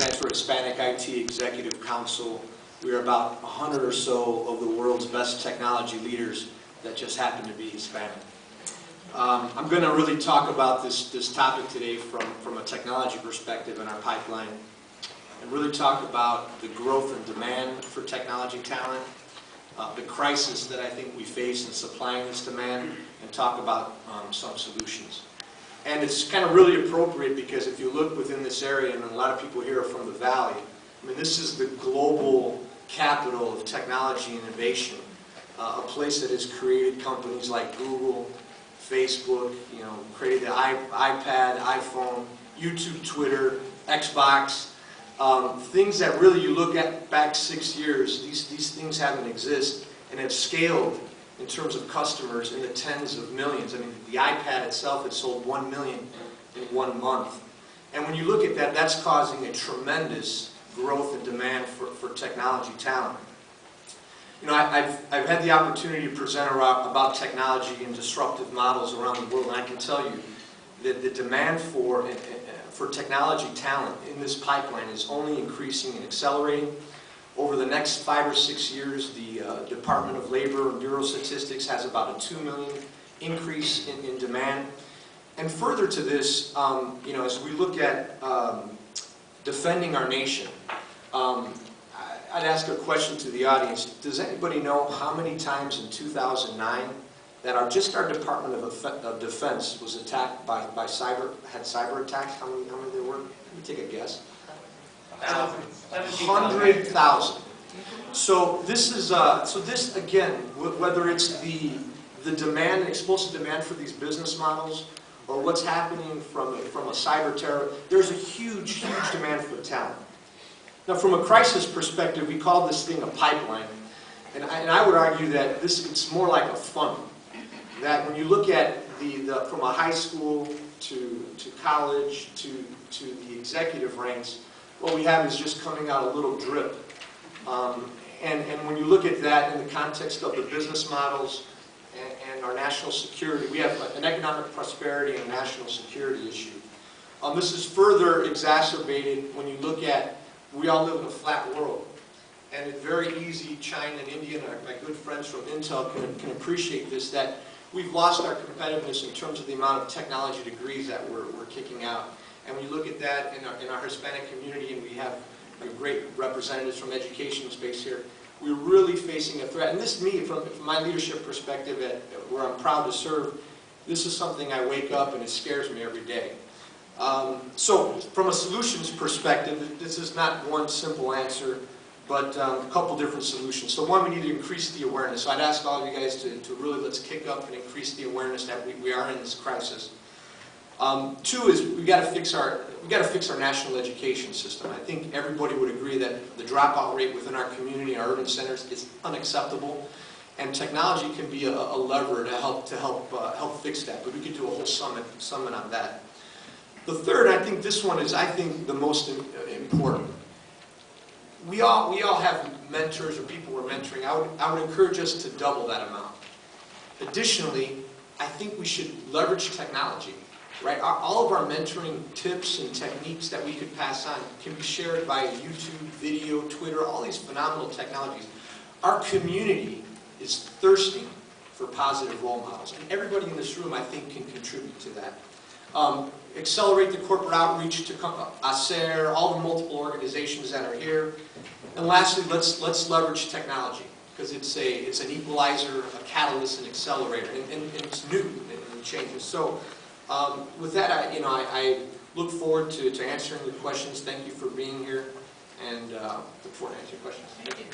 stands for Hispanic IT Executive Council. We are about 100 or so of the world's best technology leaders that just happen to be Hispanic. I'm going to really talk about this topic today from a technology perspective in our pipeline, and really talk about the growth and demand for technology talent, the crisis that I think we face in supplying this demand, and talk about some solutions. And it's kind of really appropriate because if you look within this area, and a lot of people here are from the Valley, I mean, this is the global capital of technology and innovation, a place that has created companies like Google, Facebook, created the iPad, iPhone, YouTube, Twitter, Xbox, things that really you look at back 6 years, these things haven't existed and have scaled in terms of customers in the tens of millions. I mean, the iPad itself had sold 1 million in 1 month. And when you look at that, that's causing a tremendous growth and demand for technology talent. I've had the opportunity to present about technology and disruptive models around the world, and I can tell you that the demand for technology talent in this pipeline is only increasing and accelerating. Over the next 5 or 6 years, the Department of Labor and Bureau of Statistics has about a 2 million increase in demand. And further to this, as we look at defending our nation, I'd ask a question to the audience. Does anybody know how many times in 2009 that just our Department of Defense was attacked by cyber attacks? How many there were? Let me take a guess. 100,000. So this again, whether it's the demand, explosive demand for these business models, or what's happening from a cyber terror, there's a huge demand for talent. Now, from a crisis perspective, we call this thing a pipeline, and I would argue that it's more like a funnel. That when you look at from a high school to college to the executive ranks, what we have is just coming out a little drip. And when you look at that in the context of the business models and our national security, we have an economic prosperity and national security issue. This is further exacerbated when you look at, we all live in a flat world. And it's very easy, China and India, and my good friends from Intel can appreciate this, that we've lost our competitiveness in terms of the amount of technology degrees that we're kicking out. And when you look at that in our Hispanic community, and we have great representatives from education space here, we're really facing a threat. And this, from my leadership perspective, where I'm proud to serve, this is something I wake up and it scares me every day. So from a solutions perspective, this is not one simple answer, but a couple different solutions. So one, we need to increase the awareness. So I'd ask all of you guys to really, let's kick up and increase the awareness that we are in this crisis. Two is we got to fix our national education system. I think everybody would agree that the dropout rate within our community, our urban centers, is unacceptable, and technology can be a lever to help fix that. But we could do a whole summit on that. The third, I think this one is the most important. We all have mentors or people we're mentoring. I would encourage us to double that amount. Additionally, I think we should leverage technology. Right? All of our mentoring tips and techniques that we could pass on can be shared by YouTube, video, Twitter, all these phenomenal technologies. Our community is thirsting for positive role models, and everybody in this room, I think, can contribute to that. Accelerate the corporate outreach to HACR, all the multiple organizations that are here. And lastly, let's leverage technology, because it's an equalizer, a catalyst, an accelerator, and it's new and it changes. So. With that, I look forward to answering the questions. Thank you for being here, and look forward to answering questions. Thank you.